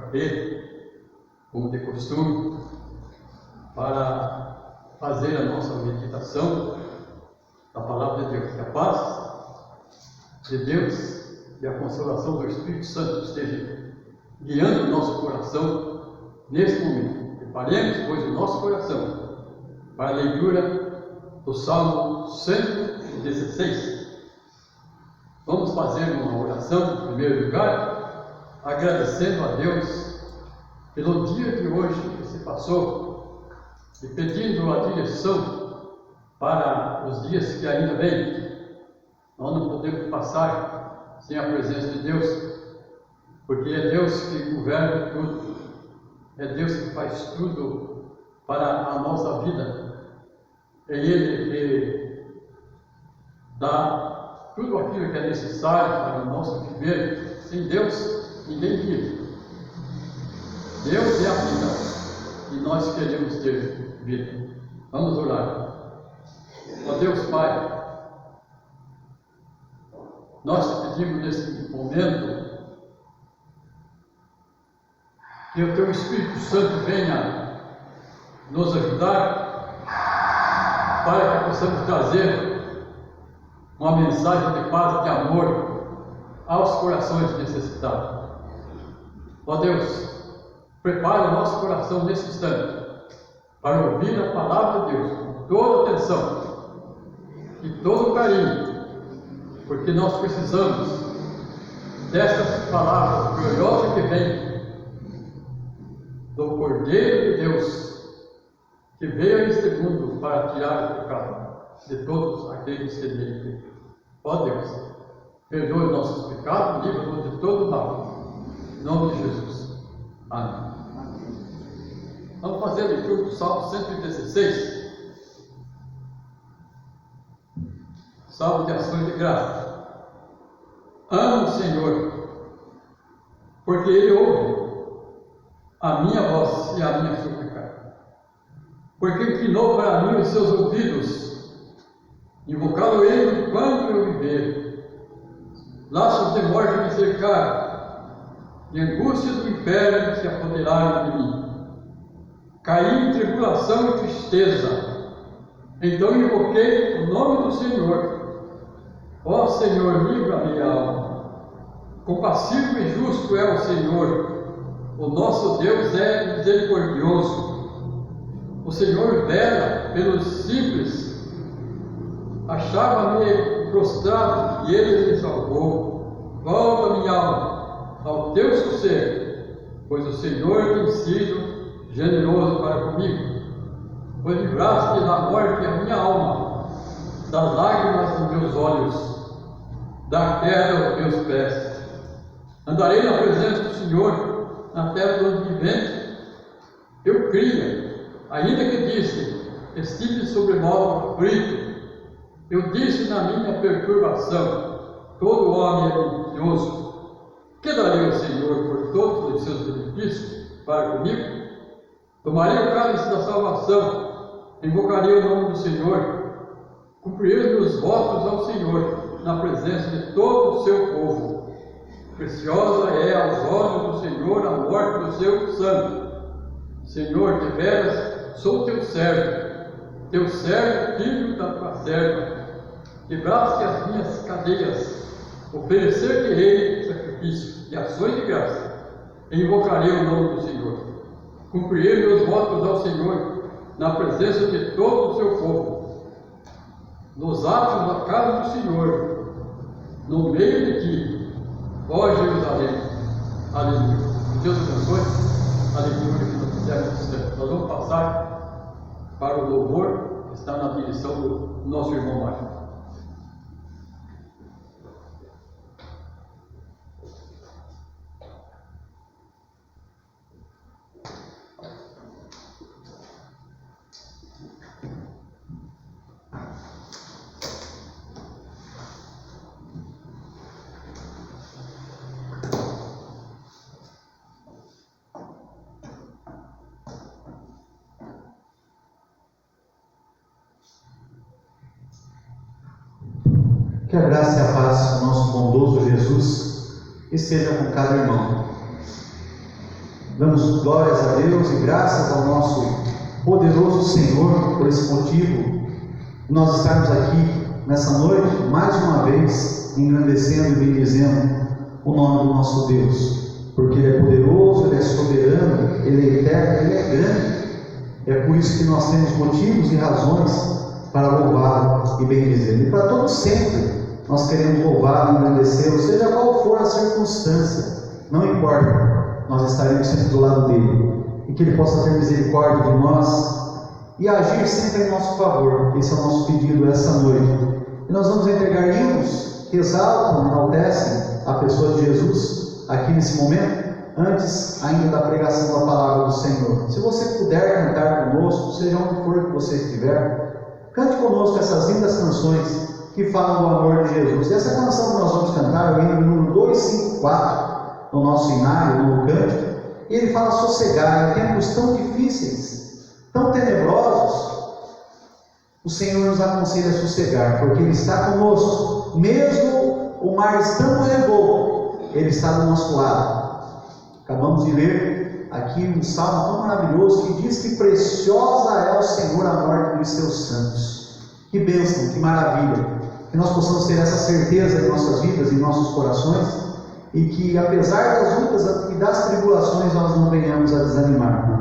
bater, como de costume, para fazer a nossa meditação da Palavra de Deus. Que a paz de Deus e a consolação do Espírito Santo esteja guiando o nosso coração nesse momento. Preparemos, pois, o nosso coração para a leitura do Salmo 116. Vamos fazer uma oração, em primeiro lugar, agradecendo a Deus pelo dia de hoje que se passou e pedindo a direção para os dias que ainda vêm. Nós não podemos passar sem a presença de Deus, porque é Deus que governa tudo, é Deus que faz tudo para a nossa vida, é Ele que dá tudo aquilo que é necessário para o nosso viver. Sem Deus, ninguém vive. Deus é a vida e nós queremos ter vida. Vamos orar. Ó Deus Pai, nós te pedimos nesse momento que o Teu Espírito Santo venha nos ajudar para que possamos trazer uma mensagem de paz e de amor aos corações necessitados. Ó Deus, prepare o nosso coração nesse instante para ouvir a palavra de Deus com toda atenção e todo carinho, porque nós precisamos destas palavras gloriosas que vêm do Cordeiro de Deus, que veio a este mundo para tirar o pecado de todos aqueles que nele creem. Ó Deus, perdoe nossos pecados, livra-nos de todo mal. Em nome de Jesus. Amém. Vamos fazer a leitura do Salmo 116. Salmo de ações de graça. Amo o Senhor, porque Ele ouve a minha voz e a minha súplica, porque inclinou para mim os seus ouvidos. Invocá-lo-ei enquanto eu viver. Laços de morte me cercaram, e angústias do inferno se apoderaram de mim. Caí em tribulação e tristeza. Então invoquei o nome do Senhor. Ó Senhor, livra a minha alma. Compassivo e justo é o Senhor. O nosso Deus é misericordioso. O Senhor vela pelos simples. Achava-me prostrado e Ele me salvou. Volta, minha alma, ao teu sossego, pois o Senhor tem sido generoso para comigo. Pois livraste da morte a minha alma, das lágrimas dos meus olhos, da queda aos meus pés. Andarei na presença do Senhor, na terra dos viventes. Eu cria, ainda que disse, estive sobremodo aflito. Eu disse na minha perturbação, todo homem é mentiroso. Que darei ao Senhor por todos os seus benefícios para comigo? Tomarei o cálice da salvação, invocarei o nome do Senhor, cumprirei os votos ao Senhor, na presença de todo o seu povo. Preciosa é aos olhos do Senhor a morte do seu santo. Senhor, de veras, sou teu servo, filho da tua serva. Quebraste as minhas cadeias, oferecer-te-ei sacrifício e ações de graça, e invocarei o nome do Senhor. Cumprirei meus votos ao Senhor, na presença de todo o seu povo. Nos atos da casa do Senhor, no meio de ti, ó Jerusalém. Aleluia. Deus abençoe a leitura que nós fizemos. Nós vamos passar para o louvor que está na direção do nosso irmão Mário. Que a graça e a paz do nosso bondoso Jesus esteja com cada irmão. Damos glórias a Deus e graças ao nosso poderoso Senhor por esse motivo, nós estarmos aqui nessa noite, mais uma vez, engrandecendo e bendizendo o nome do nosso Deus, porque Ele é poderoso, Ele é soberano, Ele é eterno, Ele é grande. É por isso que nós temos motivos e razões para louvá-lo e bendizê-lo. E para todos sempre, nós queremos louvá-lo e engrandecer-lo, seja qual for a circunstância, não importa, nós estaremos sempre do lado dele. E que Ele possa ter misericórdia de nós e agir sempre em nosso favor. Esse é o nosso pedido essa noite. E nós vamos entregar hinos que exaltam, enaltecem a pessoa de Jesus aqui nesse momento, antes ainda da pregação da palavra do Senhor. Se você puder cantar conosco, seja onde for que você estiver, cante conosco essas lindas canções que falam do amor de Jesus. E essa canção que nós vamos cantar é o hino número 254 no nosso inário, no cântico, e ele fala sossegar. Em tempos tão difíceis, tão tenebrosos, o Senhor nos aconselha a sossegar, porque Ele está conosco, mesmo o mar estando revolto, Ele está do nosso lado. Acabamos de ler aqui um salmo tão maravilhoso que diz que preciosa é ao Senhor a morte dos seus santos. Que bênção, que maravilha, que nós possamos ter essa certeza em nossas vidas, em nossos corações, e que apesar das lutas e das tribulações nós não venhamos a desanimar.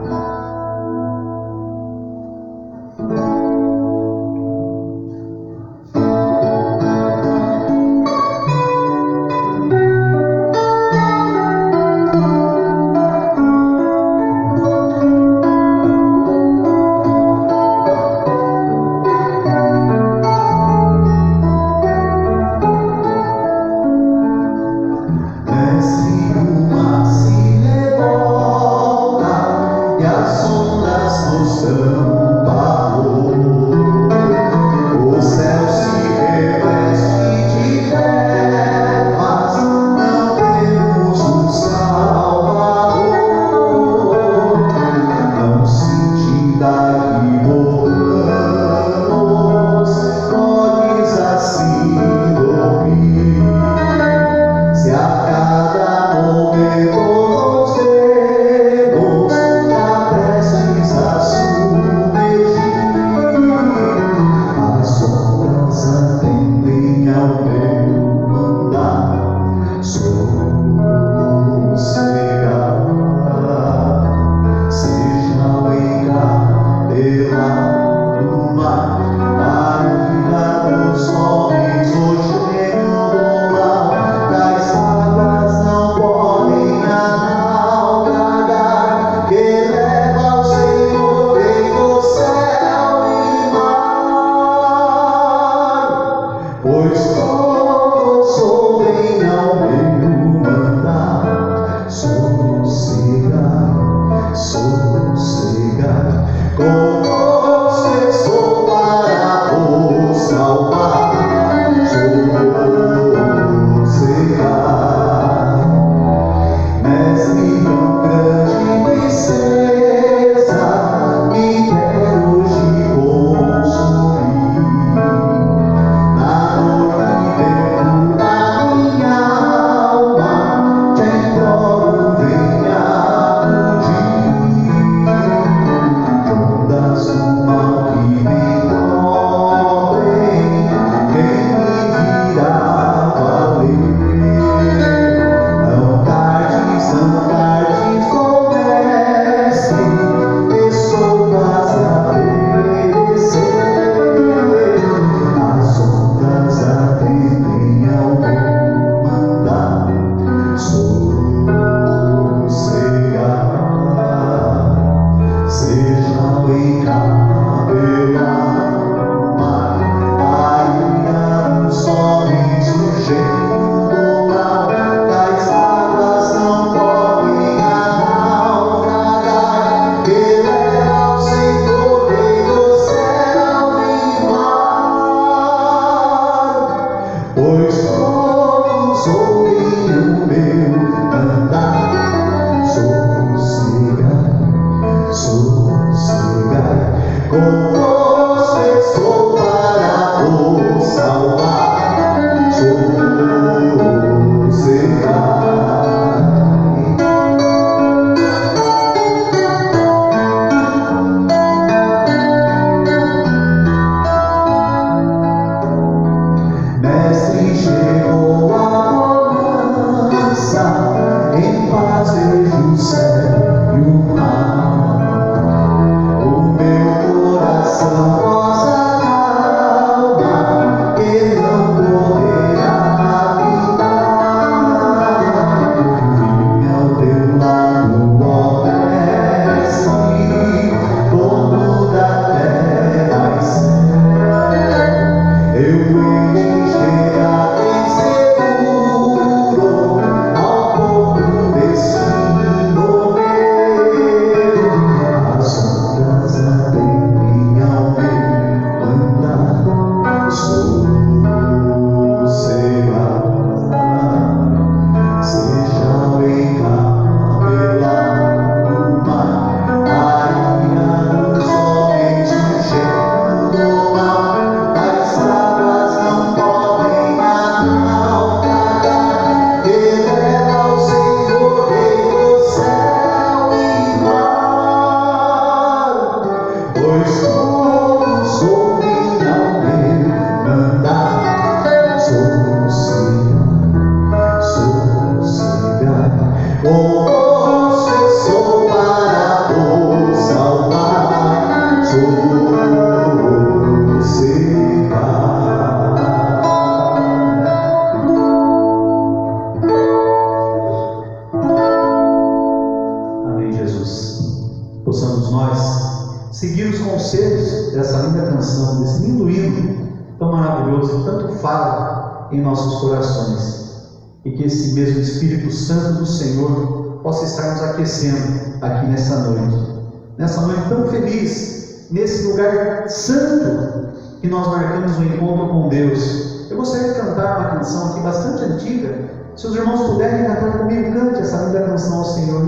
Possamos nós seguir os conselhos dessa linda canção, desse lindo hino tão maravilhoso que tanto fala em nossos corações, e que esse mesmo Espírito Santo do Senhor possa estar nos aquecendo aqui nessa noite tão feliz, nesse lugar santo que nós marcamos o encontro com Deus. Eu gostaria de cantar uma canção aqui bastante antiga. Se os irmãos puderem cantar comigo, cante essa linda canção ao Senhor.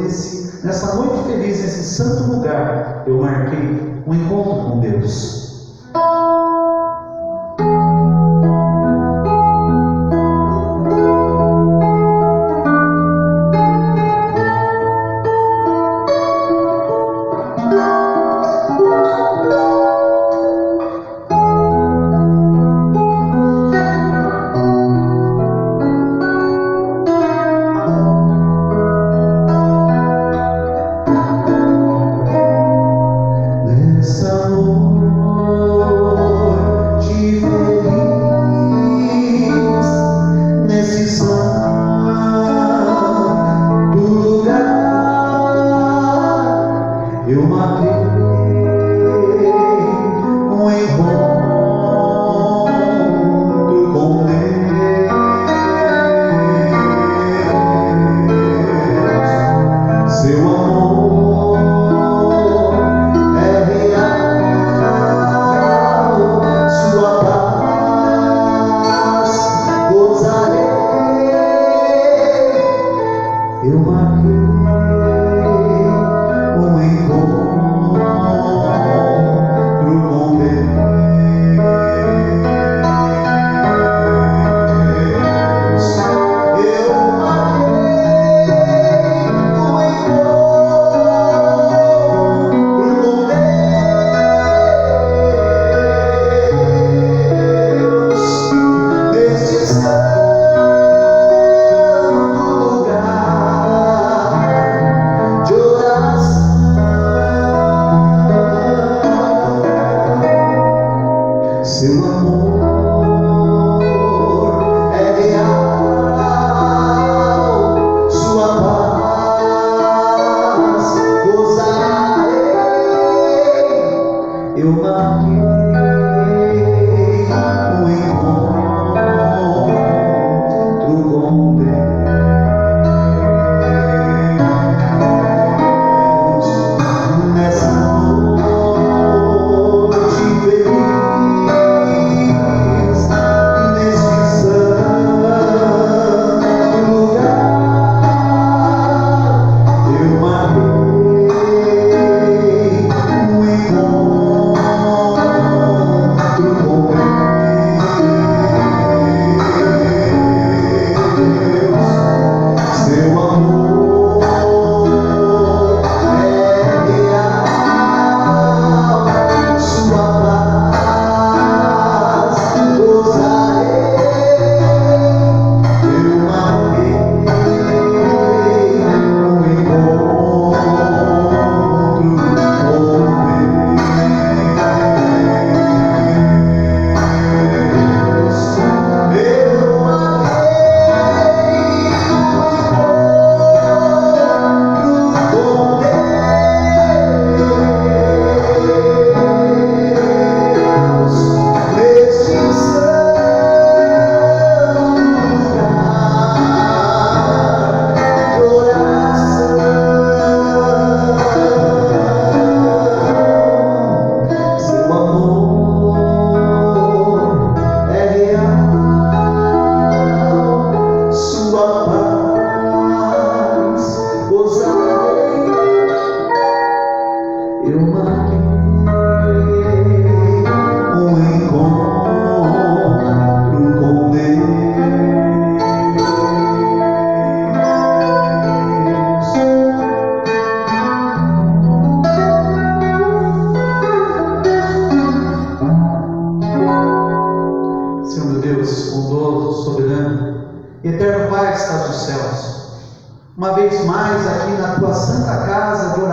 Nessa noite feliz, nesse santo lugar, eu marquei um encontro com Deus.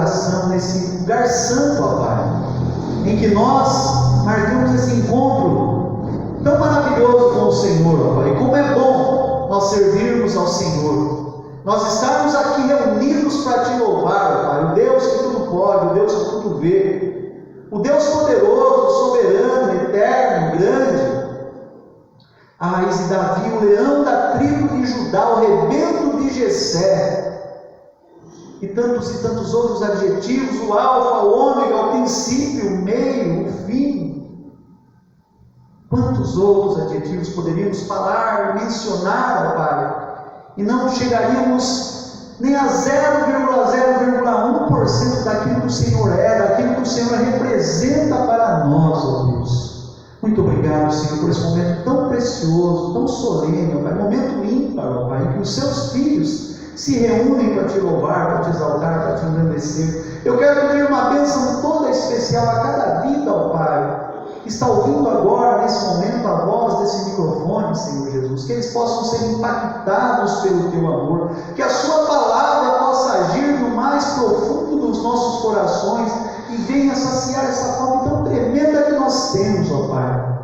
adoração nesse lugar santo, ó Pai, em que nós marcamos esse encontro tão maravilhoso com o Senhor, ó Pai. E como é bom nós servirmos ao Senhor, nós estarmos aqui reunidos para Te louvar, ó Pai, o Deus que tudo pode, o Deus que tudo vê, o Deus poderoso, soberano, eterno, grande, a raiz de Davi, o leão da tribo de Judá, o rebento de Jessé, e tantos outros adjetivos, o alfa, o ômega, o princípio, o meio, o fim. Quantos outros adjetivos poderíamos falar, mencionar, ó Pai, e não chegaríamos nem a 0,0,1% daquilo que o Senhor é, daquilo que o Senhor representa para nós, ó Deus. Muito obrigado, Senhor, por esse momento tão precioso, tão solene, ó Pai, momento ímpar, ó Pai, em que os seus filhos se reúnem para Te louvar, para Te exaltar, para Te engrandecer. Eu quero pedir uma bênção toda especial a cada vida, ó Pai, que está ouvindo agora, nesse momento, a voz desse microfone, Senhor Jesus, que eles possam ser impactados pelo Teu amor, que a Sua palavra possa agir no mais profundo dos nossos corações e venha saciar essa fome tão tremenda que nós temos, ó Pai,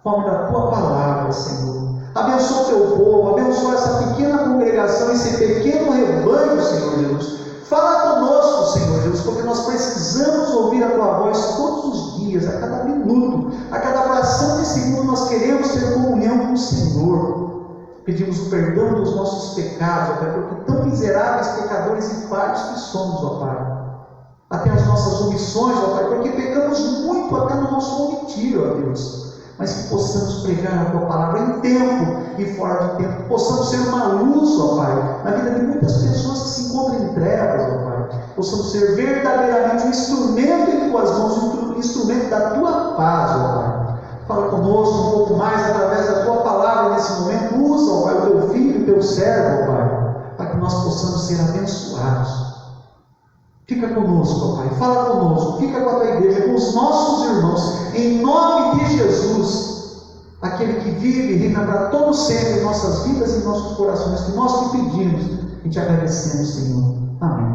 fome da Tua palavra, Senhor. Abençoa o Teu povo, abençoa essa pequena congregação, esse pequeno rebanho, Senhor Jesus. Fala conosco, Senhor Jesus, porque nós precisamos ouvir a Tua voz todos os dias, a cada minuto, a cada fração de segundo. Nós queremos ter comunhão com o Senhor. Pedimos o perdão dos nossos pecados, ó Pai, porque tão miseráveis, pecadores e falhos que somos, ó Pai. Até as nossas omissões, ó Pai, porque pecamos muito até no nosso omitir, ó Deus. Mas que possamos pregar a Tua palavra em tempo e fora de tempo, possamos ser uma luz, ó Pai, na vida de muitas pessoas que se encontram em trevas, ó Pai, possamos ser verdadeiramente um instrumento em Tuas mãos, um instrumento da Tua paz, ó Pai. Fala conosco um pouco mais através da Tua palavra nesse momento, usa, ó Pai, o Teu filho, o Teu servo, ó Pai, para que nós possamos ser abençoados. Fica conosco, ó Pai, fala conosco, fica com a Tua igreja, com os nossos irmãos, em nome de Jesus, aquele que vive e reina para todo sempre em nossas vidas e em nossos corações, que nós Te pedimos e Te agradecemos, Senhor. Amém.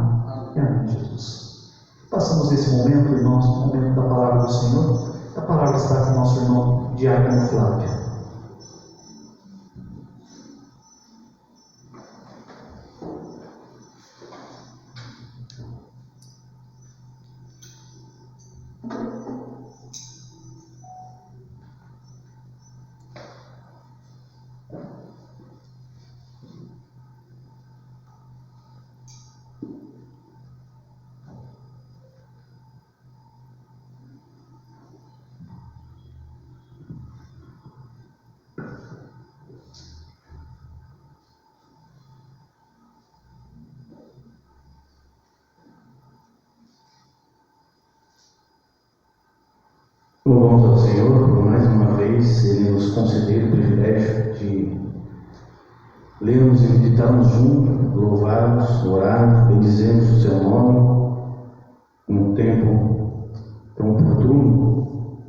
E amém, Jesus. Passamos esse momento, irmãos, o momento da palavra do Senhor. A palavra está com o nosso irmão Diácono Flávio. Louvamos ao Senhor por mais uma vez Ele nos conceder o privilégio de lermos e meditarmos juntos, louvarmos, orarmos, bendizermos o Seu nome num tempo tão oportuno.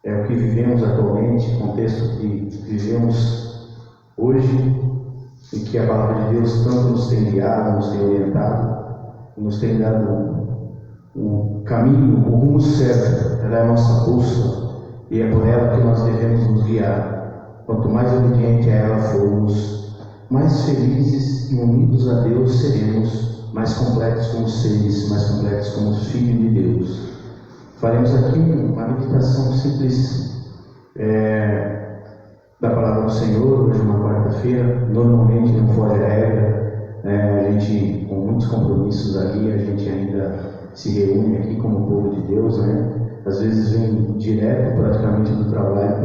É o que vivemos atualmente, o contexto que vivemos hoje, e que a palavra de Deus tanto nos tem guiado, nos tem orientado, nos tem dado o caminho, o rumo certo. Ela é a nossa bússola e é por ela que nós devemos nos guiar. Quanto mais obediente a ela formos, mais felizes e unidos a Deus seremos, mais completos como seres, mais completos como filhos de Deus. Faremos aqui uma meditação simples da palavra do Senhor, hoje uma quarta-feira. Normalmente não foge a regra, a gente, com muitos compromissos ali, a gente ainda se reúne aqui como povo de Deus, né? Às vezes vem direto praticamente do trabalho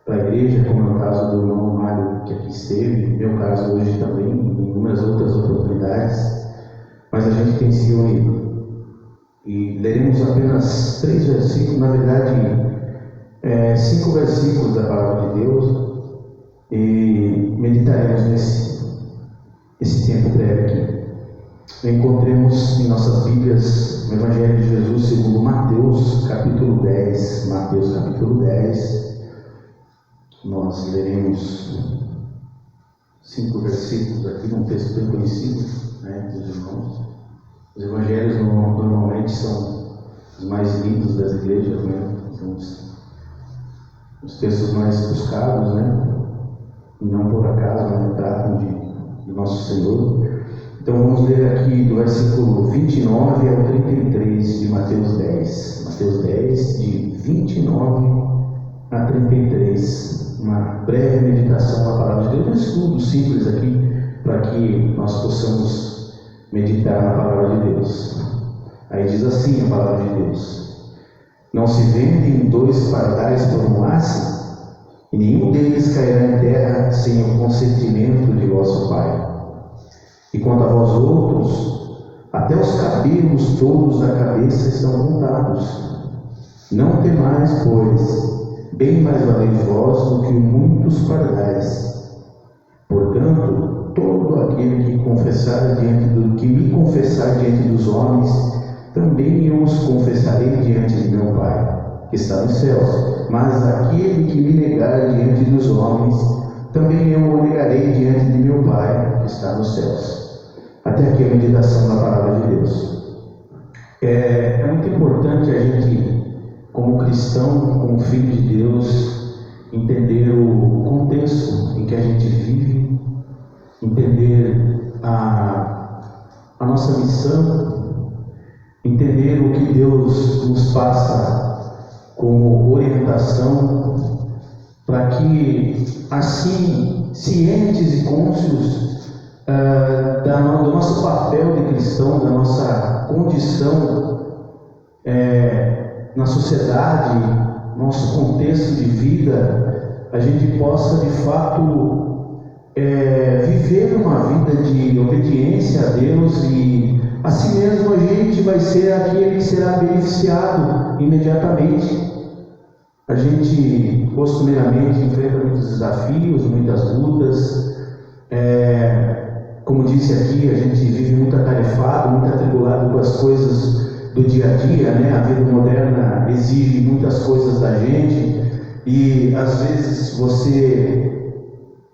para a igreja, como é o caso do irmão Mário, que aqui esteve, meu caso hoje também, em inúmeras outras oportunidades, mas a gente tem se unido. E leremos apenas 3 versículos, na verdade 5 versículos da palavra de Deus, e meditaremos nesse tempo breve aqui. Encontremos em nossas Bíblias o Evangelho de Jesus segundo Mateus, capítulo 10. Mateus, capítulo 10. Nós leremos 5 versículos aqui, num texto bem conhecido, dos irmãos. Os Evangelhos normalmente são os mais lidos das igrejas, né? São os textos mais buscados, né? E não por acaso, né? Tratam de nosso Senhor. Então vamos ler aqui do versículo 29 ao 33 de Mateus 10. Mateus 10, de 29 a 33. Uma breve meditação na palavra de Deus, um estudo simples aqui, para que nós possamos meditar na palavra de Deus. Aí diz assim a palavra de Deus: não se vendem 2 pardais por um laço, e nenhum deles cairá em terra sem o consentimento de vosso Pai. E quanto a vós outros, até os cabelos todos da cabeça estão contados. Não temais, pois, bem mais valeis vós do que muitos pardais. Portanto, todo aquele que me confessar diante dos homens, também eu os confessarei diante de meu Pai, que está nos céus. Mas aquele que me negar diante dos homens, também eu o negarei diante de meu Pai, que está nos céus. Até aqui a meditação da palavra de Deus. É muito importante a gente, como cristão, como filho de Deus, entender o contexto em que a gente vive, entender a nossa missão, entender o que Deus nos passa como orientação, para que, assim, cientes e cônscios do nosso papel de cristão, da nossa condição na sociedade, nosso contexto de vida, a gente possa de fato viver uma vida de obediência a Deus, e assim mesmo a gente vai ser aquele que será beneficiado imediatamente. A gente costumeiramente enfrenta muitos desafios, muitas lutas. Como disse aqui, a gente vive muito atarefado, muito atribulado com as coisas do dia a dia, né? A vida moderna exige muitas coisas da gente, e às vezes você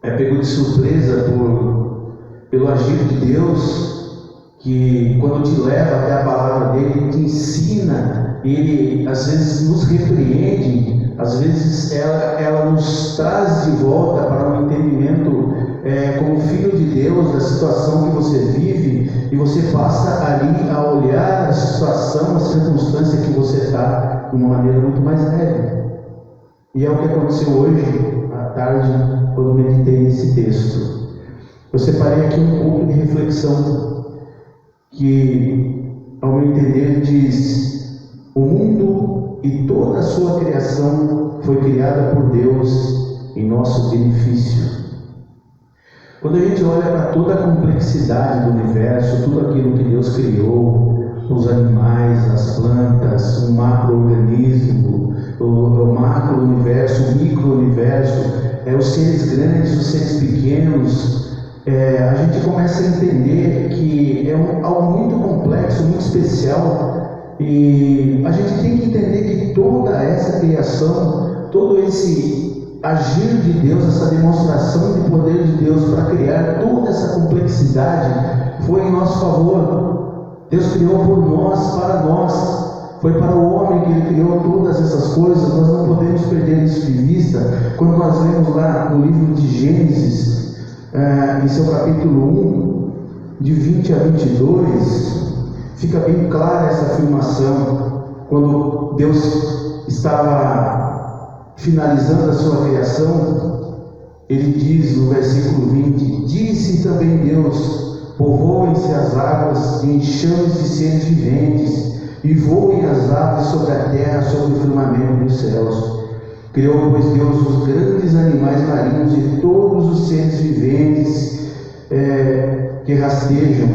é pego de surpresa pelo agir de Deus, que quando te leva até a palavra dele, ele te ensina, ele às vezes nos repreende, às vezes ela nos traz de volta para um entendimento como filho de Deus da situação que você vive, e você passa ali a olhar a situação, a circunstância que você está de uma maneira muito mais leve. E é o que aconteceu hoje à tarde, quando meditei nesse texto. Eu separei aqui um pouco de reflexão que, ao meu entender, diz: o mundo e toda a sua criação foi criada por Deus em nosso benefício. Quando a gente olha para toda a complexidade do universo, tudo aquilo que Deus criou, os animais, as plantas, o macro-organismo, o macro-universo, o micro-universo, os seres grandes, os seres pequenos, a gente começa a entender que é algo muito complexo, muito especial, e a gente tem que entender que toda essa criação, todo esse agir de Deus, essa demonstração de poder de Deus para criar toda essa complexidade, foi em nosso favor. Deus criou por nós, para nós. Foi para o homem que Ele criou todas essas coisas. Nós não podemos perder isso de vista. Quando nós lemos lá no livro de Gênesis, em seu capítulo 1, de 20 a 22, fica bem clara essa afirmação. Quando Deus estava finalizando a sua criação, ele diz no versículo 20: disse também Deus: povoem-se as águas de enxames de seres viventes, e voem as aves sobre a terra, sobre o firmamento dos céus. Criou, pois, Deus os grandes animais marinhos e todos os seres viventes que rastejam,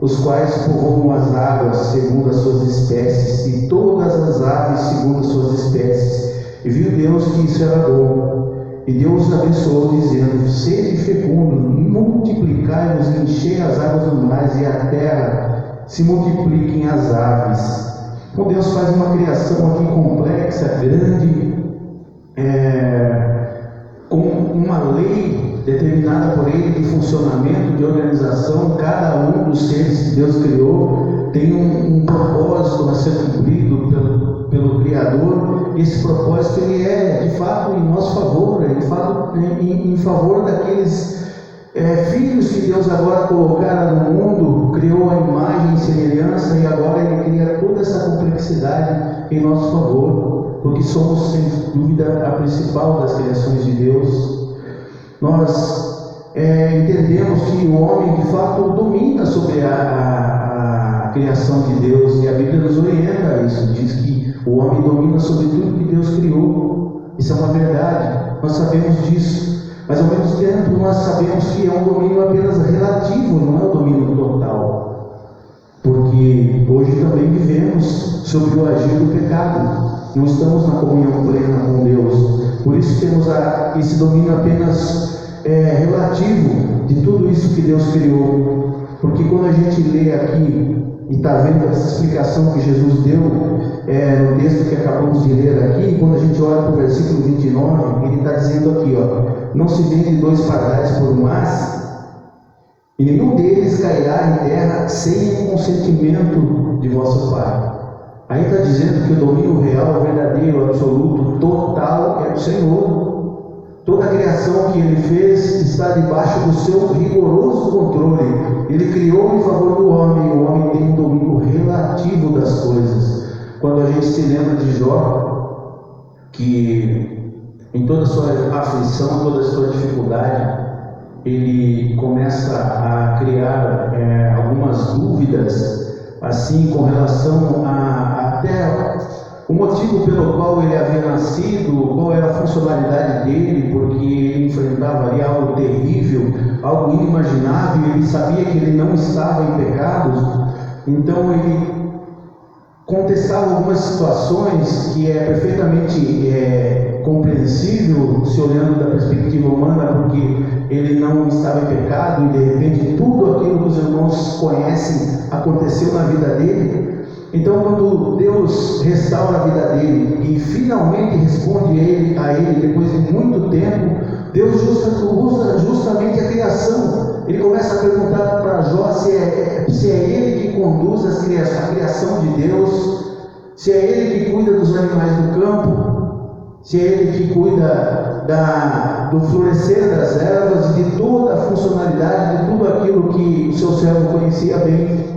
os quais povoam as águas segundo as suas espécies, e todas as aves segundo as suas espécies. E viu Deus que isso era bom. E Deus os abençoou, dizendo: sede fecundos, multiplicai-vos e enchei as águas do mar, e a terra se multipliquem as aves. Então Deus faz uma criação aqui complexa, grande, com uma lei determinada por Ele de funcionamento, de organização. Cada um dos seres que Deus criou tem um propósito a ser cumprido pelo Criador. Esse propósito ele é de fato em nosso favor, é de fato em favor daqueles filhos que Deus agora colocara no mundo, criou a imagem e semelhança, e agora Ele cria toda essa complexidade em nosso favor, porque somos sem dúvida a principal das criações de Deus. Nós entendemos que o homem de fato domina sobre a criação de Deus, e a Bíblia nos orienta a isso, diz que o homem domina sobre tudo que Deus criou. Isso é uma verdade, nós sabemos disso. Mas ao mesmo tempo nós sabemos que é um domínio apenas relativo, não é um domínio total. Porque hoje também vivemos sob o agir do pecado. Não estamos na comunhão plena com Deus. Por isso temos esse domínio apenas relativo de tudo isso que Deus criou. Porque quando a gente lê aqui e está vendo essa explicação que Jesus deu no texto que acabamos de ler aqui, quando a gente olha para o versículo 29, ele está dizendo aqui, não se vende 2 pardais por um mas, e nenhum deles cairá em terra sem o consentimento de vosso Pai. Aí está dizendo que o domínio real, verdadeiro, absoluto, total é do Senhor. Toda a criação que Ele fez está debaixo do seu rigoroso controle. Ele criou em favor do homem, e o homem tem um domínio relativo das coisas. Quando a gente se lembra de Jó, que em toda a sua aflição, toda a sua dificuldade, ele começa a criar algumas dúvidas, assim, com relação até o motivo pelo qual ele havia nascido, qual era a funcionalidade dele, porque ele enfrentava ali algo terrível, algo inimaginável, ele sabia que ele não estava em pecados, então ele contestava algumas situações que é perfeitamente compreensível, se olhando da perspectiva humana, porque ele não estava em pecado, e de repente tudo aquilo que os irmãos conhecem aconteceu na vida dele. Então, quando Deus restaura a vida dele e finalmente responde a ele depois de muito tempo, Deus usa justamente a criação. Ele começa a perguntar para Jó se é ele que conduz a criação de Deus, se é ele que cuida dos animais do campo, se é ele que cuida do florescer das ervas, de toda a funcionalidade, de tudo aquilo que o seu servo conhecia bem.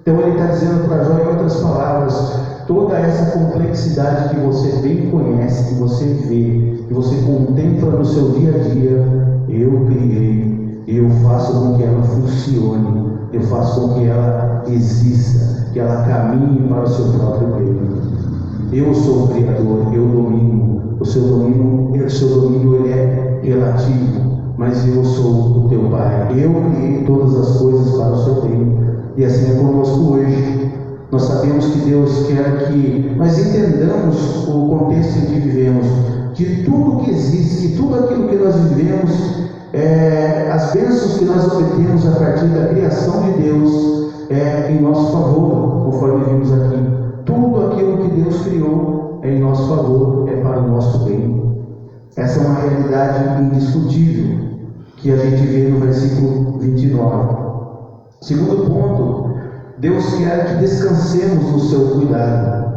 Então ele está dizendo para Jó, em outras palavras, toda essa complexidade que você bem conhece, que você vê, que você contempla no seu dia a dia, eu criei, eu faço com que ela funcione, eu faço com que ela exista, que ela caminhe para o seu próprio reino. Eu sou o Criador, eu domino. O seu domínio ele é relativo, mas eu sou o teu Pai. Eu criei todas as coisas para o seu reino. E assim é conosco hoje. Nós sabemos que Deus quer que nós entendamos o contexto em que vivemos, que tudo que existe, que tudo aquilo que nós vivemos, as bênçãos que nós obtemos a partir da criação de Deus, é em nosso favor, conforme vimos aqui. Tudo aquilo que Deus criou é em nosso favor, é para o nosso bem. Essa é uma realidade indiscutível que a gente vê no versículo 29. Segundo ponto, Deus quer que descansemos no seu cuidado.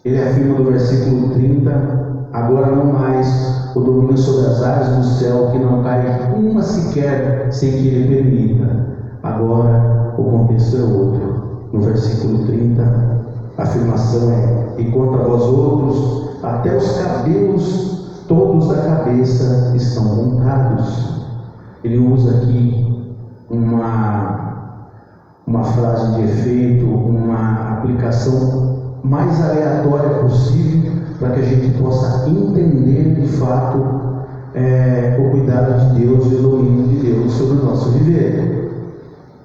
Ele afirma no versículo 30, agora não mais o domínio sobre as aves do céu, que não cai uma sequer sem que ele permita. Agora o contexto é outro. No versículo 30, a afirmação é: e quanto a vós outros, até os cabelos todos da cabeça estão contados. Ele usa aqui uma frase de efeito, uma aplicação mais aleatória possível, para que a gente possa entender de fato o cuidado de Deus e o domínio de Deus sobre o nosso viver.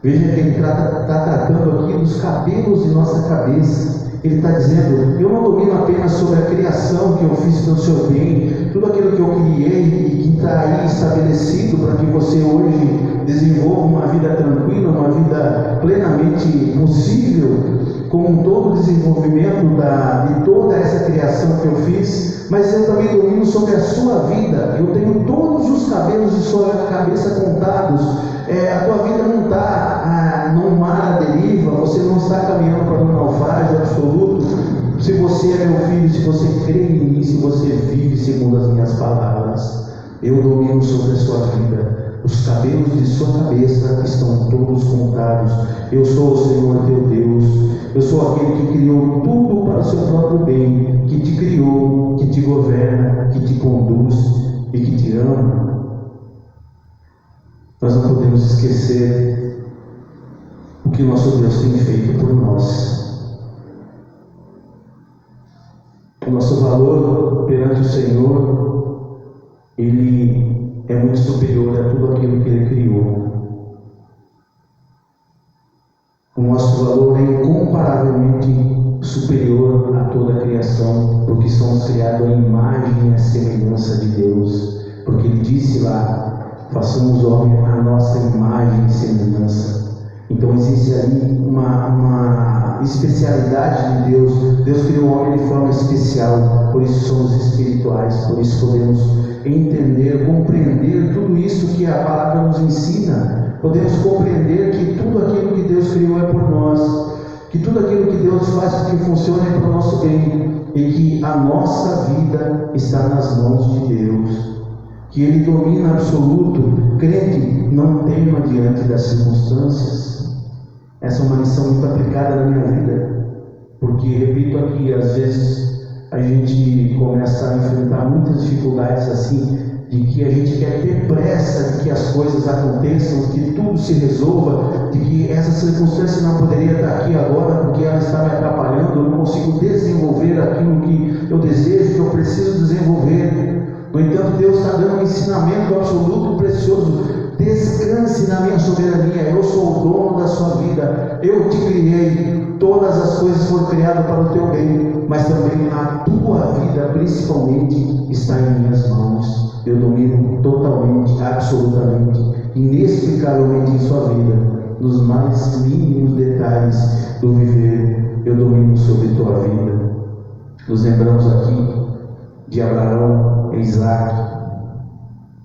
Veja que ele está tratando aqui dos cabelos de nossa cabeça. Ele está dizendo: eu não domino apenas sobre a criação que eu fiz pelo seu bem, tudo aquilo que eu criei e que está aí estabelecido para que você hoje desenvolva uma vida tranquila, uma vida plenamente possível, com todo o desenvolvimento de toda essa criação que eu fiz, mas eu também domino sobre a sua vida. Eu tenho todos os cabelos de sua cabeça contados. A tua vida não está num mar à deriva, você não está caminhando para um naufrágio absoluto. Se você é meu filho, se você crê em mim, se você vive segundo as minhas palavras, eu domino sobre a sua vida. Os cabelos de sua cabeça estão todos contados. Eu sou o Senhor teu Deus. Eu sou aquele que criou tudo para o seu próprio bem, que te criou, que te governa, que te conduz e que te ama. Nós não podemos esquecer o que nosso Deus tem feito por nós. O nosso valor perante o Senhor, Ele é muito superior a tudo aquilo que Ele criou. O nosso valor é incomparavelmente superior a toda a criação, porque somos criados à imagem e à semelhança de Deus. Porque Ele disse lá, façamos o homem à nossa imagem e semelhança. Então existe ali uma especialidade de Deus. Deus criou o homem de forma especial, por isso somos espirituais, por isso podemos entender, compreender tudo isso que a palavra nos ensina. Podemos compreender que tudo aquilo que Deus criou é por nós, que tudo aquilo que Deus faz para que funcione é para o nosso bem, e que a nossa vida está nas mãos de Deus, que Ele domina absoluto. Crente, não tema diante das circunstâncias. Essa é uma lição muito aplicada na minha vida, porque, repito aqui, às vezes a gente começa a enfrentar muitas dificuldades assim, de que a gente quer ter pressa de que as coisas aconteçam, de que tudo se resolva, de que essa circunstância não poderia estar aqui agora porque ela está me atrapalhando, eu não consigo desenvolver aquilo que eu desejo, que eu preciso desenvolver. No entanto, Deus está dando um ensinamento absoluto e precioso. Descanse na minha soberania, eu sou o dono da sua vida, eu te criei, todas as coisas foram criadas para o teu bem, mas também a tua vida, principalmente, está em minhas mãos. Eu domino totalmente, absolutamente, inexplicavelmente em sua vida, nos mais mínimos detalhes do viver, eu domino sobre tua vida. Nos lembramos aqui de Abraão e Isaac.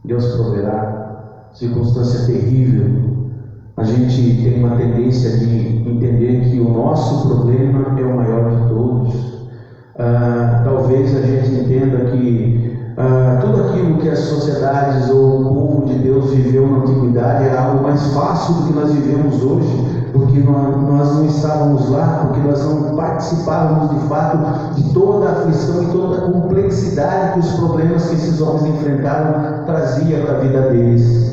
Deus proverá. Circunstância terrível. A gente tem uma tendência de entender que o nosso problema é o maior de todos. Talvez a gente entenda que tudo aquilo que as sociedades ou o povo de Deus viveu na antiguidade era algo mais fácil do que nós vivemos hoje, porque nós não estávamos lá, porque nós não participávamos de fato de toda a aflição e toda a complexidade que os problemas que esses homens enfrentaram trazia para a vida deles.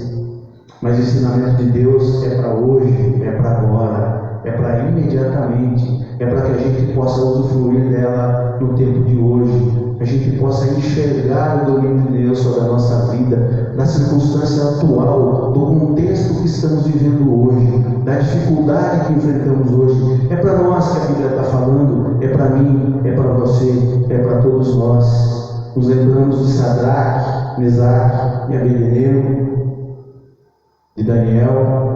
Mas o ensinamento de Deus é para hoje, é para agora, é para imediatamente, é para que a gente possa usufruir dela no tempo de hoje, a gente possa enxergar o domínio de Deus sobre a nossa vida, na circunstância atual, do contexto que estamos vivendo hoje, da dificuldade que enfrentamos hoje. É para nós que a Bíblia está falando, é para mim, é para você, é para todos nós. Nos lembramos de Sadraque, Mesaque e Abednego, de Daniel,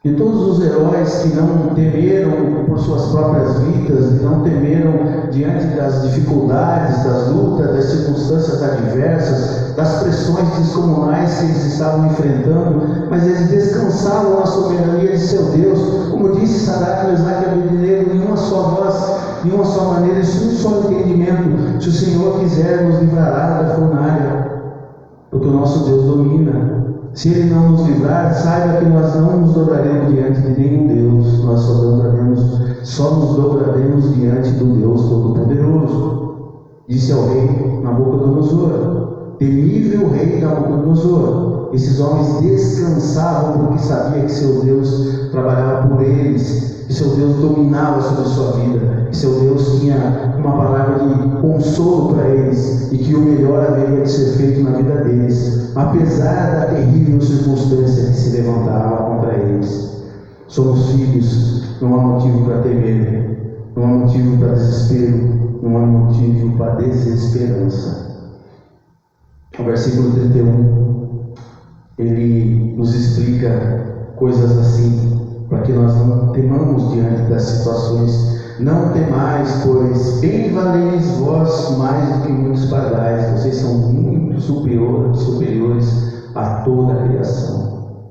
de todos os heróis que não temeram por suas próprias vidas, não temeram diante das dificuldades, das lutas, das circunstâncias adversas, das pressões descomunais que eles estavam enfrentando, mas eles descansavam na soberania de seu Deus. Como disse Sadraque, Mesaque e Abednego, em uma só voz, de uma só maneira, em um só entendimento: se o Senhor quiser, nos livrará da fornalha, porque o nosso Deus domina. Se Ele não nos livrar, saiba que nós não nos dobraremos diante de nenhum Deus, nós só nos dobraremos diante do Deus Todo-Poderoso. Disse ao rei Nabucodonosor, temível rei Nabucodonosor. Esses homens descansavam porque sabia que seu Deus trabalhava por eles, que seu Deus dominava sobre a sua vida, que seu Deus tinha uma palavra de consolo para eles e que o melhor haveria de ser feito na vida deles, apesar da terrível circunstância que se levantava contra eles. Somos filhos, não há motivo para temer, não há motivo para desespero, não há motivo para desesperança. O versículo 31, ele nos explica coisas assim, para que nós não temamos diante das situações. Não temais, pois bem valeis vós mais do que muitos pardais. Vocês são muito superiores a toda a criação.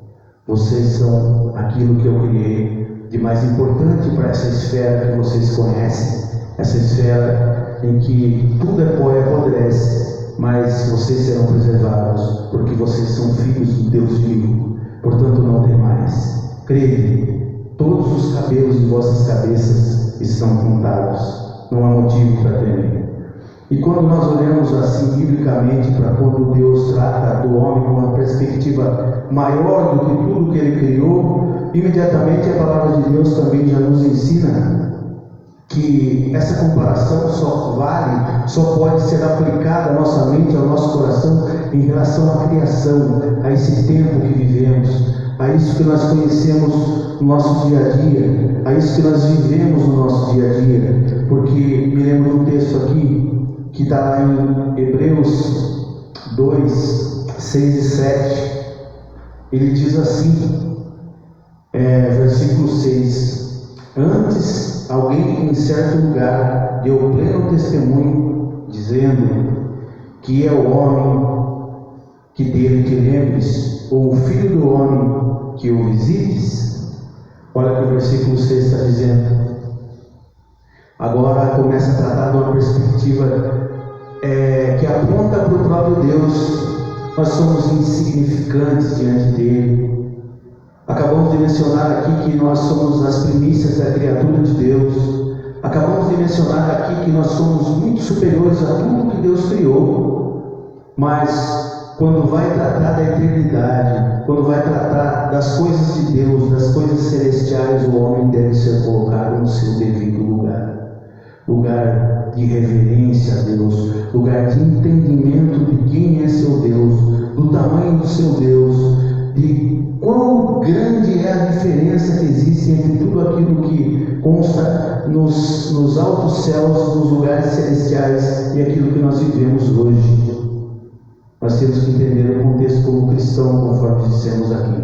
Vocês são aquilo que eu criei de mais importante para essa esfera que vocês conhecem, essa esfera em que tudo é pó e apodrece, mas vocês serão preservados, porque vocês são filhos do Deus vivo. Portanto, não temais. Crede, todos os cabelos de vossas cabeças estão contados. Não há motivo para temer. E quando nós olhamos assim biblicamente para quando Deus trata do homem com uma perspectiva maior do que tudo que Ele criou, imediatamente a palavra de Deus também já nos ensina que essa comparação só pode ser aplicada à nossa mente, ao nosso coração, em relação à criação, a esse tempo que vivemos, a isso que nós conhecemos no nosso dia a dia, a isso que nós vivemos no nosso dia a dia. Porque me lembro de um texto aqui, que está lá em Hebreus 2, 6 e 7, ele diz assim, versículo 6: Antes, alguém em certo lugar deu pleno testemunho, dizendo que é o homem que dele te lembres, ou o filho do homem que o visites. Olha o que o versículo 6 está dizendo. Agora começa a tratar de uma perspectiva que aponta para o próprio Deus. Nós somos insignificantes diante dele. Acabamos de mencionar aqui que nós somos as primícias da criatura de Deus. Acabamos de mencionar aqui que nós somos muito superiores a tudo que Deus criou. Mas quando vai tratar da eternidade, quando vai tratar das coisas de Deus, das coisas celestiais, o homem deve ser colocado no seu devido lugar. Lugar de reverência a Deus, lugar de entendimento de quem é seu Deus, do tamanho do seu Deus, de quão grande é a diferença que existe entre tudo aquilo que consta nos altos céus, nos lugares celestiais, e aquilo que nós vivemos hoje. Nós temos que entender o contexto como cristão, conforme dissemos aqui.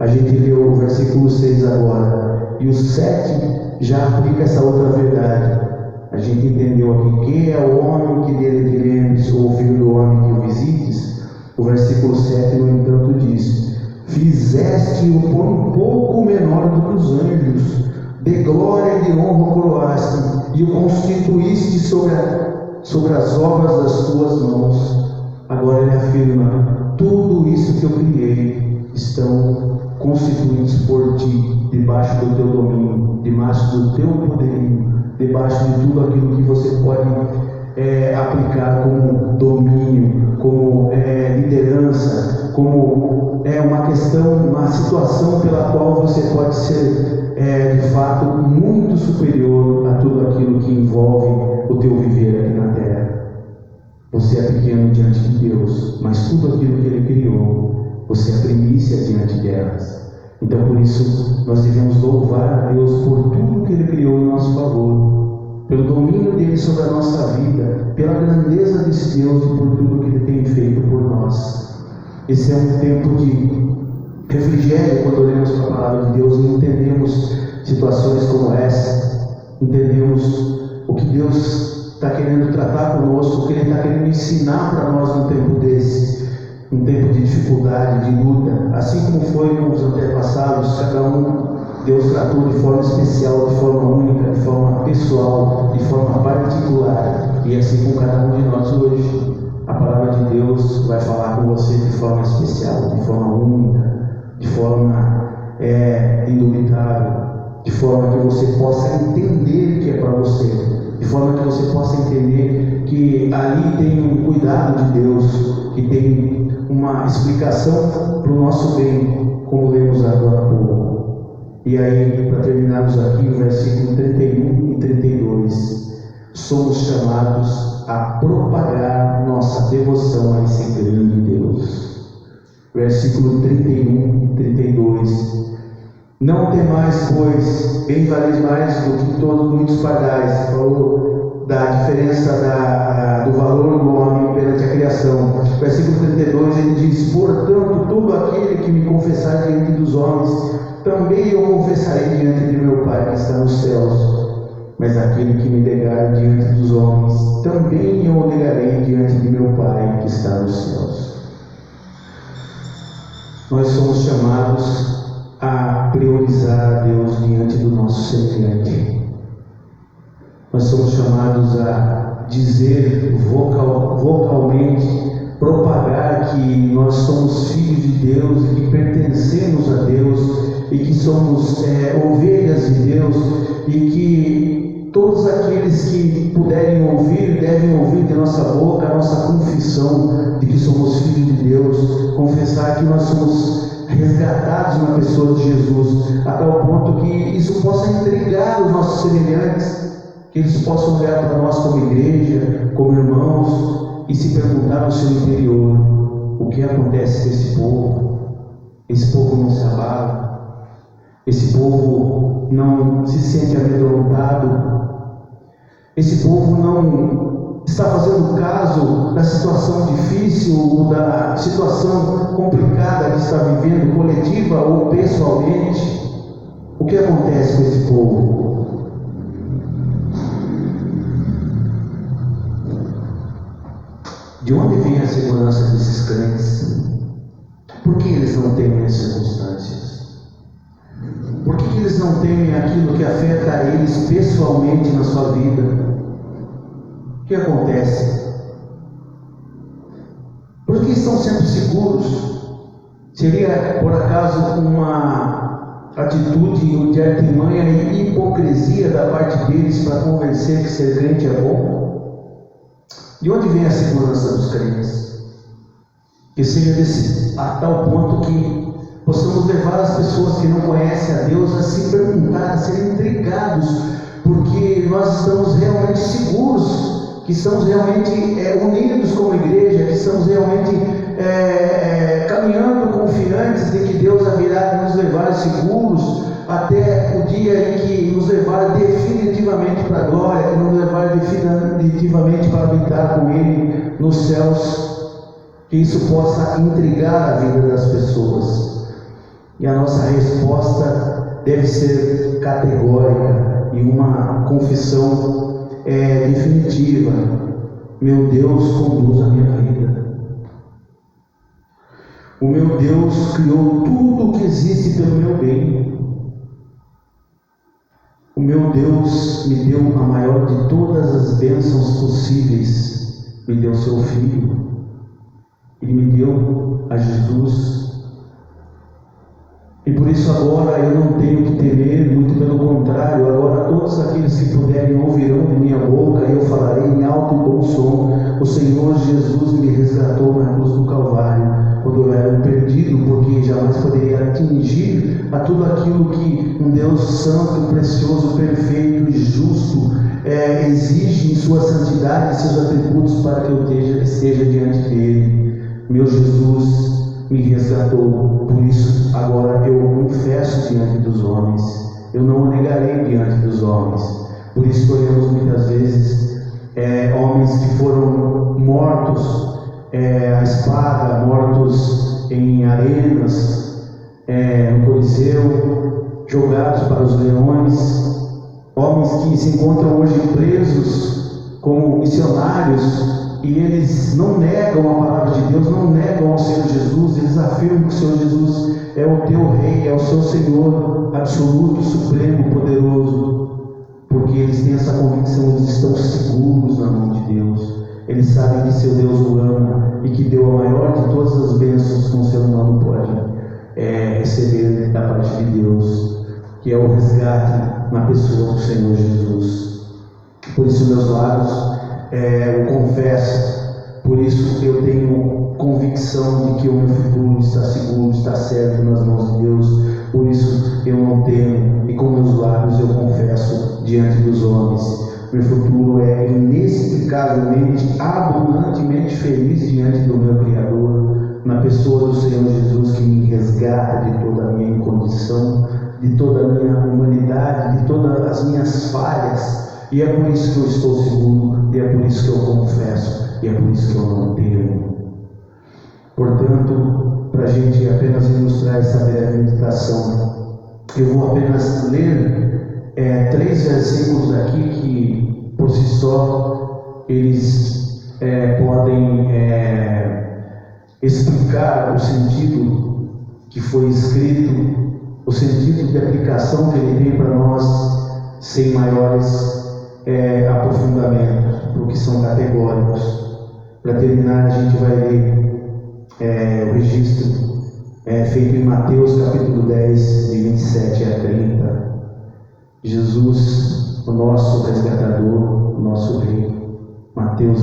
A gente leu o versículo 6 agora, e o 7 já aplica essa outra verdade. A gente entendeu aqui que é o homem que dele te lembres, ou o filho do homem que o visites. O versículo 7, no entanto, diz: Fizeste-o um pouco menor do que os anjos, de glória e de honra o coroaste, e o constituíste sobre as obras das tuas mãos. Agora ele afirma: tudo isso que eu criei estão constituídos por ti, debaixo do teu domínio, debaixo do teu poderio, debaixo de tudo aquilo que você pode aplicar como domínio, como liderança, como uma questão, uma situação pela qual você pode ser de fato muito superior a tudo aquilo que envolve o teu viver aqui na terra. Você é pequeno diante de Deus, mas tudo aquilo que Ele criou, você é primícia diante delas. Então, por isso, nós devemos louvar a Deus por tudo que Ele criou em nosso favor, pelo domínio dele sobre a nossa vida, pela grandeza desse Deus e por tudo que Ele tem feito por nós. Esse é um tempo de refrigério quando olhamos para a palavra de Deus e entendemos situações como essa, entendemos o que Deus está querendo tratar conosco, o que Ele está querendo ensinar para nós num tempo desse, um tempo de dificuldade, de luta. Assim como foi com os antepassados, cada um Deus tratou de forma especial, de forma única, de forma pessoal, de forma particular, e assim com cada um de nós hoje. A palavra de Deus vai falar com você de forma especial, de forma única, de forma indubitável, de forma que você possa entender o que é para você, de forma que você possa entender que ali tem um cuidado de Deus, que tem uma explicação para o nosso bem, como lemos agora há pouco. E aí, para terminarmos aqui, o versículo 31 e 32, somos chamados a propagar nossa devoção a esse grande Deus. Versículo 31 e 32: Não temais, pois, bem valeis mais do que todos muitos pardais. Falou da diferença do valor do homem perante a criação. Versículo 32, ele diz: Portanto, todo aquele que me confessar diante dos homens, também eu confessarei diante de meu Pai que está nos céus. Mas aquele que me negar diante dos homens, também eu o negarei diante de meu Pai que está nos céus. Nós somos chamados a priorizar a Deus diante do nosso semelhante. Nós somos chamados a dizer vocalmente, propagar que nós somos filhos de Deus e que pertencemos a Deus e que somos ovelhas de Deus e que todos aqueles que puderem ouvir, devem ouvir de nossa boca a nossa confissão de que somos filhos de Deus, confessar que nós somos resgatados na pessoa de Jesus, a tal ponto que isso possa intrigar os nossos semelhantes, que eles possam olhar para nós como igreja, como irmãos, e se perguntar no seu interior: o que acontece com esse povo? Esse povo não se abala, esse povo não se sente amedrontado, esse povo não está fazendo caso da situação difícil ou da situação complicada que está vivendo, coletiva ou pessoalmente. O que acontece com esse povo? De onde vem a segurança desses crentes? Por que eles não temem as circunstâncias? Por que eles não temem aquilo que afeta a eles pessoalmente na sua vida? O que acontece? Por que estão sempre seguros? Seria, por acaso, uma atitude de artimanha e hipocrisia da parte deles para convencer que ser crente é bom? De onde vem a segurança dos crentes? Que seja a tal ponto que possamos levar as pessoas que não conhecem a Deus a se perguntar, a serem intrigados, porque nós estamos realmente seguros, que estamos realmente unidos como igreja, que estamos realmente caminhando confiantes de que Deus haverá de nos levar seguros até o dia em que nos levar definitivamente para a glória, e nos levar definitivamente para habitar com Ele nos céus. Que isso possa intrigar a vida das pessoas. E a nossa resposta deve ser categórica e uma confissão definitiva: meu Deus conduz a minha vida. O meu Deus criou tudo o que existe pelo meu bem. O meu Deus me deu a maior de todas as bênçãos possíveis, me deu seu Filho. Ele me deu a Jesus. E por isso agora eu não tenho que temer, muito pelo contrário, agora todos aqueles que puderem ouvirão de minha boca, e eu falarei em alto e bom som: o Senhor Jesus me resgatou na cruz do Calvário, quando eu era um perdido, porque jamais poderia atingir a tudo aquilo que um Deus santo, precioso, perfeito e justo exige em sua santidade e seus atributos para que eu esteja diante dele. Meu Jesus me resgatou, por isso agora eu confesso diante dos homens, eu não o negarei diante dos homens. Por isso olhamos muitas vezes homens que foram mortos à espada, mortos em arenas, no Coliseu, jogados para os leões, homens que se encontram hoje presos como missionários. E eles não negam a palavra de Deus, não negam ao Senhor Jesus, eles afirmam que o Senhor Jesus é o teu Rei, é o seu Senhor absoluto, supremo, poderoso, porque eles têm essa convicção, eles estão seguros na mão de Deus, eles sabem que seu Deus o ama e que deu a maior de todas as bênçãos que um ser humano pode receber da parte de Deus, que é o resgate na pessoa do Senhor Jesus. Por isso, meus lábios eu confesso, por isso eu tenho convicção de que o meu futuro está seguro, está certo nas mãos de Deus. Por isso eu não temo, e com meus lábios eu confesso diante dos homens: meu futuro é inexplicavelmente, abundantemente feliz diante do meu Criador, na pessoa do Senhor Jesus, que me resgata de toda a minha incondição, de toda a minha humanidade, de todas as minhas falhas. E é por isso que eu estou seguro, e é por isso que eu confesso, e é por isso que eu não temo. Portanto, para a gente apenas ilustrar essa breve meditação, eu vou apenas ler 3 versículos aqui que, por si só, eles podem explicar o sentido que foi escrito o sentido de aplicação que ele tem para nós, sem maiores aprofundamentos, porque são categóricos. Para terminar, a gente vai ler o registro feito em Mateus capítulo 10, de 27 a 30. Jesus, o nosso resgatador, o nosso rei. Mateus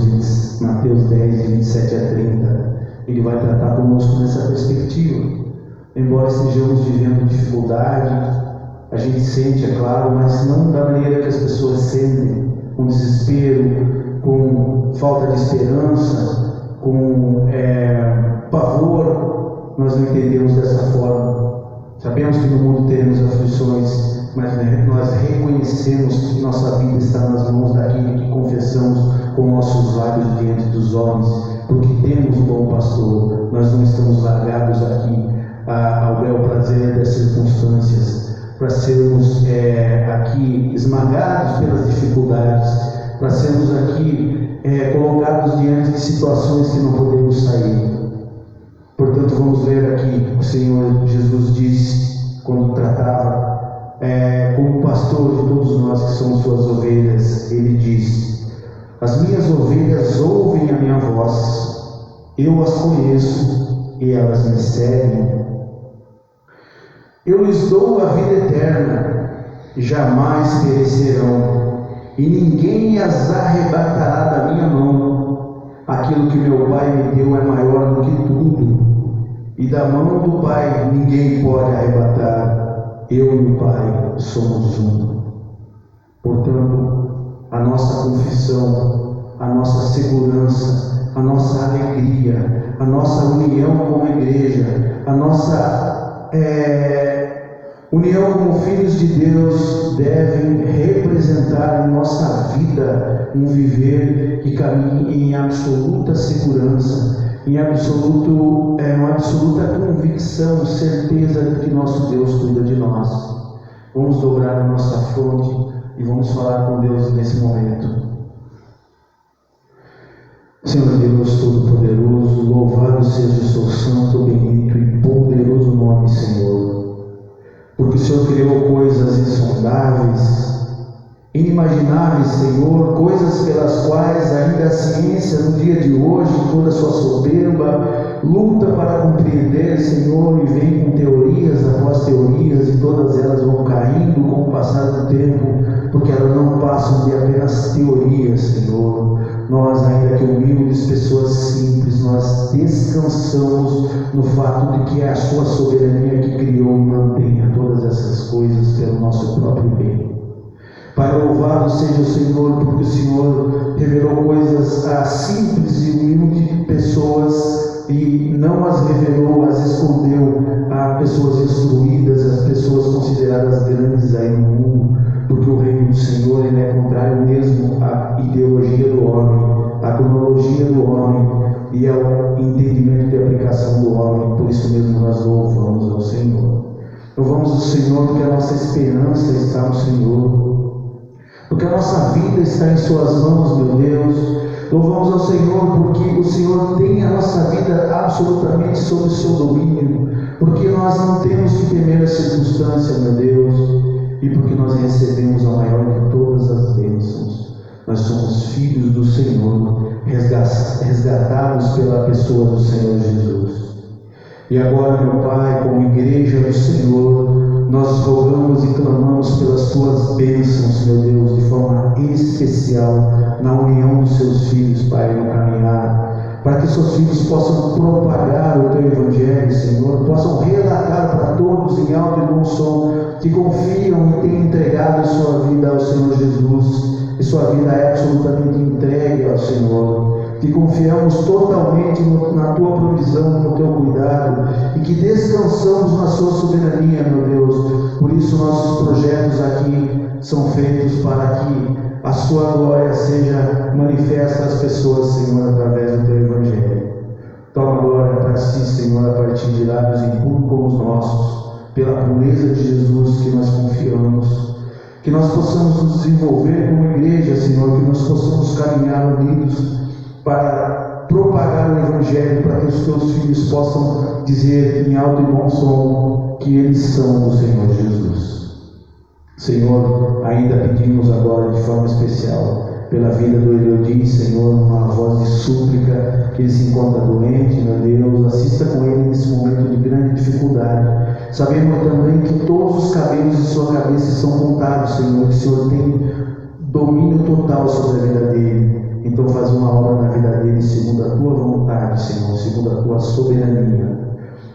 10, de 27 a 30. Ele vai tratar conosco nessa perspectiva. Embora estejamos vivendo dificuldade, a gente sente, é claro, mas não da maneira que as pessoas sentem, com desespero, com falta de esperança, com pavor. Nós não entendemos dessa forma. Sabemos que no mundo teremos aflições, mas nós reconhecemos que nossa vida está nas mãos daquele que confessamos com nossos lábios diante dos homens, porque temos um bom pastor. Nós não estamos largados aqui ao bel prazer das circunstâncias, para sermos aqui esmagados pelas dificuldades, para sermos aqui colocados diante de situações que não podemos sair. Portanto, vamos ler aqui, o Senhor Jesus disse, quando tratava como pastor de todos nós que somos suas ovelhas, ele diz: as minhas ovelhas ouvem a minha voz, eu as conheço e elas me seguem. Eu lhes dou a vida eterna, jamais perecerão, e ninguém as arrebatará da minha mão. Aquilo que meu Pai me deu é maior do que tudo, e da mão do Pai ninguém pode arrebatar. Eu e o Pai somos um. Portanto, a nossa confissão, a nossa segurança, a nossa alegria, a nossa união com a igreja, a nossa união como filhos de Deus devem representar em nossa vida um viver que caminhe em absoluta segurança, em uma absoluta convicção, certeza de que nosso Deus cuida de nós. Vamos dobrar a nossa fronte e vamos falar com Deus nesse momento. Senhor Deus Todo-Poderoso, louvado seja o seu santo, bendito e poderoso nome, Senhor. Porque o Senhor criou coisas insondáveis, inimagináveis, Senhor, coisas pelas quais ainda a ciência no dia de hoje, toda a sua soberba, luta para compreender, Senhor, e vem com teorias após teorias, e todas elas vão caindo com o passar do tempo, porque elas não passam de apenas teorias, Senhor. Nós, ainda que humildes, pessoas simples, nós descansamos no fato de que é a sua soberania que criou e mantém todas essas coisas pelo nosso próprio bem. Pai, louvado seja o Senhor, porque o Senhor revelou coisas a simples e humildes pessoas e não as revelou, as escondeu a pessoas instruídas, as pessoas consideradas grandes aí no mundo, porque o reino do Senhor ele é contrário mesmo à ideologia do homem, à cronologia do homem e ao entendimento de aplicação do homem. Por isso mesmo nós louvamos ao Senhor. Louvamos o Senhor porque a nossa esperança está no Senhor, porque a nossa vida está em suas mãos, meu Deus. Louvamos ao Senhor porque o Senhor tem a nossa vida absolutamente sob o seu domínio, porque nós não temos que temer a circunstância, meu Deus, e porque nós recebemos a maior de todas as bênçãos. Nós somos filhos do Senhor, resgatados pela pessoa do Senhor Jesus. E agora, meu Pai, como igreja do Senhor, nós rogamos e clamamos pelas tuas bênçãos, meu Deus, de forma especial, na união dos seus filhos, Pai, no caminhar, para que seus filhos possam propagar o teu Evangelho, Senhor, possam relatar para todos em alto e bom som que confiam e têm entregado sua vida ao Senhor Jesus, e sua vida é absolutamente entregue ao Senhor, que confiamos totalmente na tua provisão, no teu cuidado, e que descansamos na sua soberania, meu Deus. Por isso nossos projetos aqui são feitos para que a sua glória seja manifesta às pessoas, Senhor, através do teu Evangelho. Toma glória para si, Senhor, a partir de lábios impuros como os nossos, pela pureza de Jesus que nós confiamos. Que nós possamos nos desenvolver como igreja, Senhor, que nós possamos caminhar unidos para propagar o Evangelho, para que os teus filhos possam dizer em alto e bom som que que eles são do Senhor Jesus. Senhor, ainda pedimos agora de forma especial pela vida do Eliodi, Senhor, uma voz de súplica, que ele se encontra doente, meu Deus, assista com ele nesse momento de grande dificuldade. Sabemos também que todos os cabelos de sua cabeça são contados, Senhor, que o Senhor tem domínio total sobre a vida dele. Então faz uma obra na vida dele segundo a tua vontade, Senhor, segundo a tua soberania.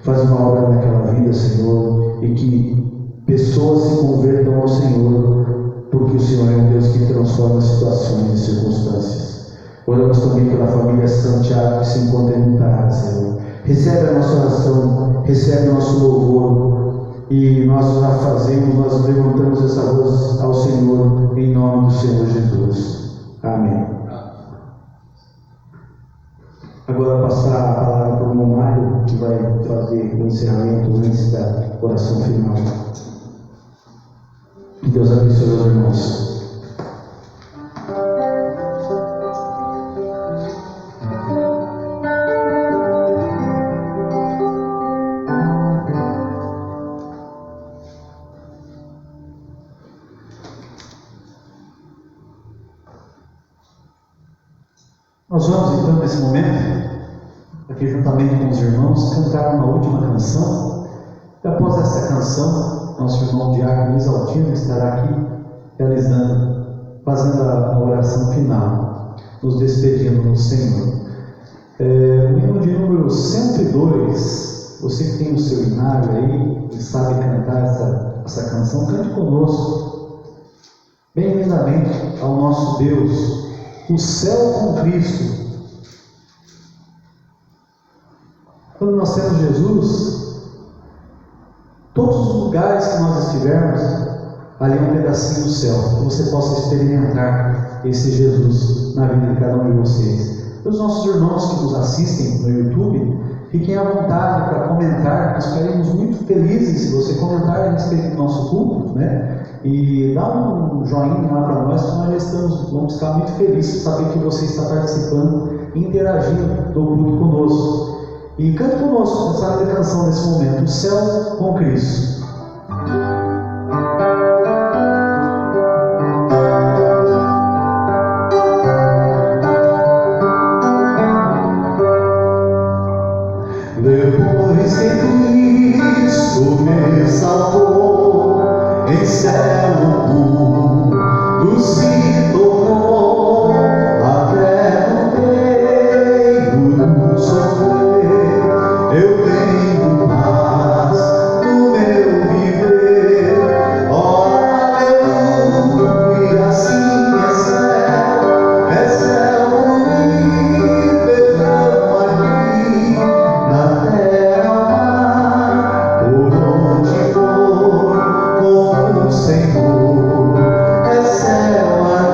Faz uma obra naquela vida, Senhor, e que pessoas se convertam ao Senhor, porque o Senhor é um Deus que transforma situações e circunstâncias. Oramos também pela família Santiago que se encontra enlutada, Senhor. Recebe a nossa oração, recebe o nosso louvor, e nós já fazemos, nós levantamos essa voz ao Senhor, em nome do Senhor Jesus. Amém. Agora passar a palavra para o irmão Mário, que vai fazer o encerramento antes da oração final. Que Deus abençoe os irmãos. Nós vamos então nesse momento, aqui juntamente com os irmãos, cantar uma última canção. E após essa canção, nosso irmão Diácono Luiz Altino estará aqui realizando, fazendo a oração final, nos despedindo do Senhor. O hino de número 102, você que tem o seu inário aí e sabe cantar essa canção, cante conosco. Bem lindamente ao nosso Deus, o céu com Cristo. Quando nós temos Jesus, todos os lugares que nós estivermos, ali é um pedacinho do céu, que você possa experimentar esse Jesus na vida de cada um de vocês. E os nossos irmãos que nos assistem no YouTube, fiquem à vontade para comentar, nós ficaremos muito felizes se você comentar a respeito do nosso culto, né? E dá um joinha lá para nós, que nós vamos ficar muito felizes de saber que você está participando e interagindo do culto conosco. E cante conosco essa linda canção nesse momento, o céu com Cristo. Depois que Cristo me salvou, em céu puro se tornou, até no meio do sofrer, eu tenho paz no meu viver. Oh, aleluia, assim é céu comigo, perdão aqui na terra, mar, por onde for, com o Senhor, é céu aqui.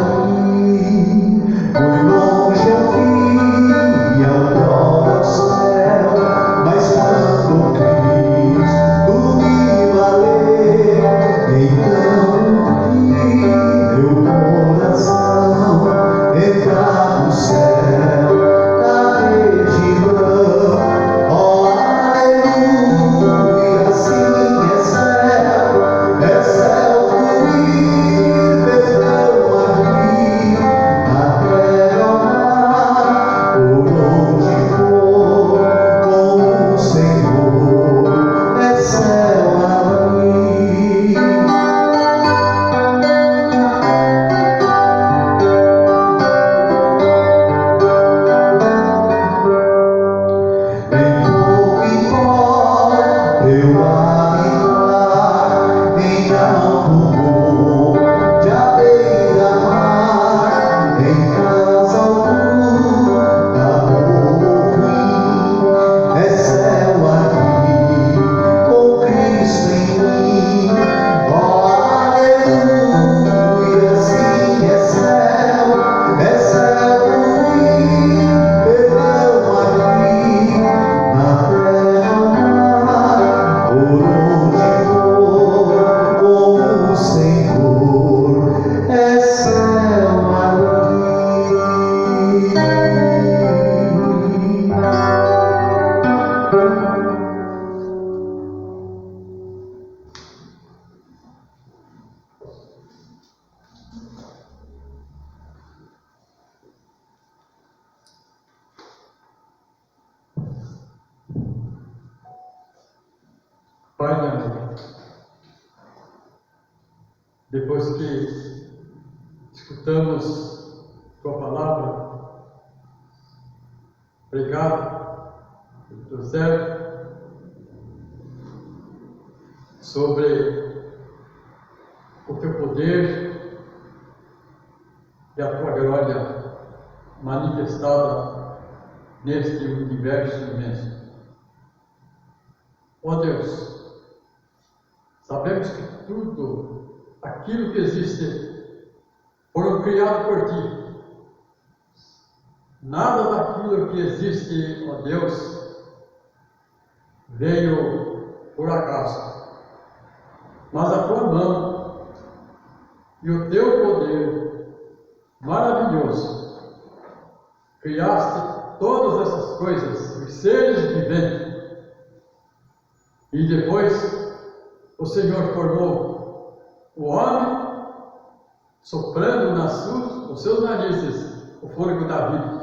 Pai de amor, depois que escutamos Tua palavra pregada pelo Teu servo sobre o Teu poder e a Tua glória manifestada neste universo imenso. Ó Deus, sabemos que tudo aquilo que existe foram criados por Ti. Nada daquilo que existe, ó Deus, veio por acaso. Mas a Tua mão e o Teu poder maravilhoso criaste todas essas coisas, os seres viventes. E depois o Senhor formou o homem, soprando nos seus narizes o fôlego da vida.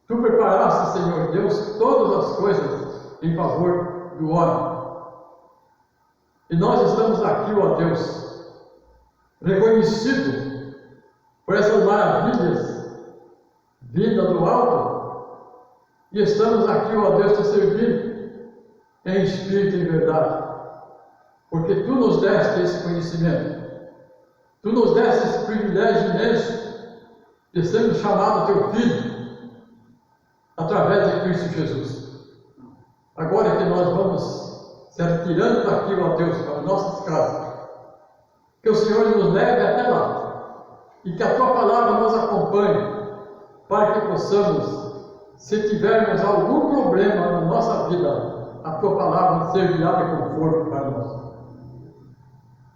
Tu preparaste, Senhor Deus, todas as coisas em favor do homem. E nós estamos aqui, ó Deus, reconhecidos por essas maravilhas vindas do alto, e estamos aqui, ó Deus, te servindo em espírito e em verdade, porque Tu nos deste esse conhecimento, Tu nos deste esse privilégio imenso de sermos chamados Teu Filho, através de Cristo Jesus. Agora que nós vamos se retirando daqui, ó Deus, para nossas casas, que o Senhor nos leve até lá, e que a Tua palavra nos acompanhe, para que possamos, se tivermos algum problema na nossa vida, a Tua palavra servirá de conforto para nós.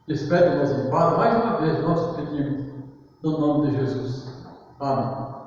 Despede-nos em paz. Mais uma vez nós te pedimos, no nome de Jesus. Amém.